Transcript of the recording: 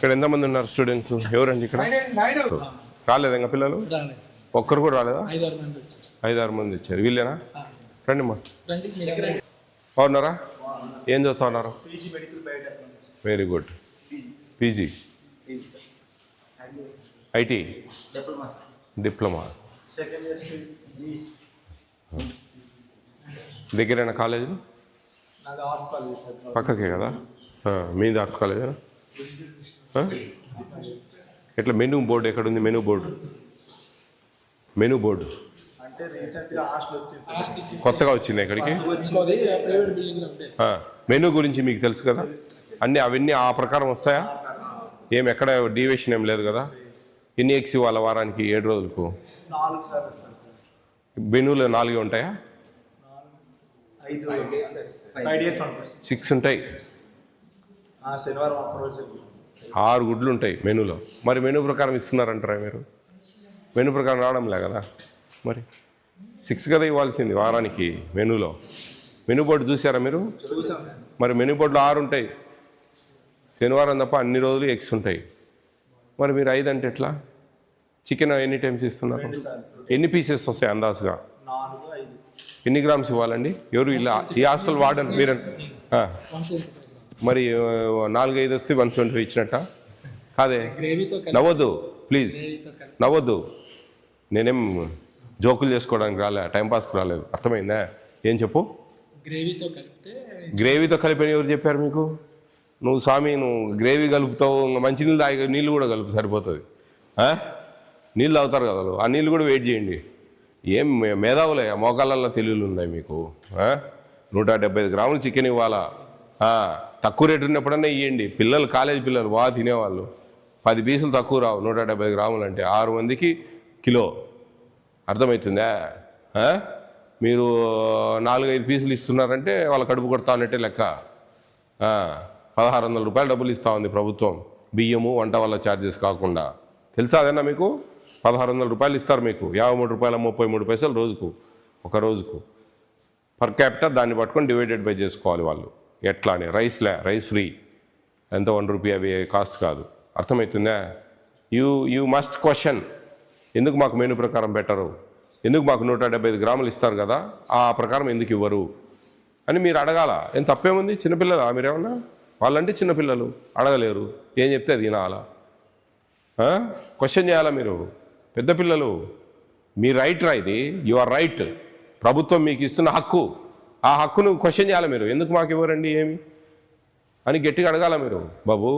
ఇక్కడ ఎంతమంది ఉన్నారు స్టూడెంట్స్? ఎవరండి ఇక్కడ? రాలేదా ఇంకా పిల్లలు? ఒక్కరు కూడా రాలేదా? 5-6 మంది వచ్చారు. వీళ్ళేనా? రండి మా. బాగున్నారా? ఏం చదువుతా ఉన్నారు? Very good. PG, IT, diploma. దగ్గరైనా కాలేజీ? పక్కకే కదా? మీది ఆర్ట్స్ కాలేజేనా? ఎట్లా మెనూ బోర్డు ఎక్కడుంది? మెనూ బోర్డు కొత్తగా వచ్చింది ఇక్కడికి. మెనూ గురించి మీకు తెలుసు కదా? అవన్నీ ఆ ప్రకారం వస్తాయా? ఎక్కడ డీవియేషన్ ఏం లేదు కదా? ఎన్ని ఎగ్స్ ఇవ్వాలి వారానికి 7 రోజులకు? మెనూలో 4 ఉంటాయా? 6 ఉంటాయి. 6 గుడ్లు ఉంటాయి మెనూలో. మరి మెనూ ప్రకారం ఇస్తున్నారంటారా మీరు? మెనూ ప్రకారం రావడంలే కదా మరి. 6 కదా ఇవ్వాల్సింది వారానికి మెనూలో. మెనూ బోర్డు చూసారా మీరు? మరి మెనూ బోర్డులో 6 ఉంటాయి. శనివారం తప్ప అన్ని రోజులు ఎగ్స్ ఉంటాయి. మరి మీరు 5 అంటే ఎట్లా? చికెన్ ఎన్ని టైమ్స్ ఇస్తున్నారు? ఎన్ని పీసెస్ వస్తాయి అందాజుగా? ఎన్ని గ్రామ్స్ ఇవ్వాలండి? ఎవరు ఇలా ఈ హాస్టల్ వార్డెన్ మీరు? మరి 4-5 వస్తే 120 ఇచ్చినట్ట కాదే? నవ్వద్దు ప్లీజ్, నవ్వద్దు. నేనేం జోకులు చేసుకోవడానికి టైంపాస్కి రాలేదు. అర్థమైందా? ఏం చెప్పు. గ్రేవీతో కలిపి ఎవరు చెప్పారు మీకు? నువ్వు స్వామి నువ్వు గ్రేవీ కలుపుతావు, మంచినీళ్ళు తాగి నీళ్ళు కూడా కలుపు సరిపోతుంది. నీళ్ళు తాగుతారు కదా, ఆ నీళ్ళు కూడా వెయిట్ చేయండి. ఏం మేధావులే, మోకాళ్ళల్లో తెలివిలు ఉన్నాయి మీకు. 175 గ్రాములు చికెన్ ఇవ్వాలా? తక్కువ రేటు ఉన్నప్పుడన్నా ఇవ్వండి. పిల్లలు కాలేజీ పిల్లలు బాగా తినేవాళ్ళు. 10 పీసులు తక్కువ రావు. 175 గ్రాములు అంటే 6 మందికి కిలో. అర్థమవుతుందా? మీరు 4-5 పీసులు ఇస్తున్నారంటే వాళ్ళ కడుపు కొడతా ఉన్నట్టే లెక్క. 1600 రూపాయలు డబ్బులు ఇస్తూ ఉంది ప్రభుత్వం, బియ్యము వంట వల్ల ఛార్జెస్ కాకుండా. తెలుసా అదన్నా మీకు? 1600 రూపాయలు ఇస్తారు మీకు. 53 రూపాయల 33 పైసలు రోజుకు, ఒక రోజుకు పర్ క్యాపిటల్. దాన్ని పట్టుకొని డివైడెడ్ బై చేసుకోవాలి వాళ్ళు. ఎట్లా అని? రైస్ ఫ్రీ, ఎంత 1 రూపీ అవి కాస్ట్ కాదు. అర్థమవుతుందా? You must question. ఎందుకు మాకు మెనూ ప్రకారం పెట్టరు? ఎందుకు మాకు 175 గ్రాములు ఇస్తారు కదా, ఆ ప్రకారం ఎందుకు ఇవ్వరు అని మీరు అడగాల. ఏం తప్పేముంది? చిన్నపిల్లలా మీరేమన్నా? వాళ్ళంటే చిన్నపిల్లలు, అడగలేరు. ఏం చెప్తే అది వినాలా? క్వశ్చన్ చేయాలా మీరు? పెద్ద పిల్లలు. మీ రైట్ ఇది. You are right. ప్రభుత్వం మీకు ఇస్తున్న హక్కు. ఆ హక్కును క్వశ్చన్ చేయాలి మీరు. ఎందుకు మాకు ఇవ్వరండి ఏమి అని గట్టిగా అడగాల మీరు బాబు.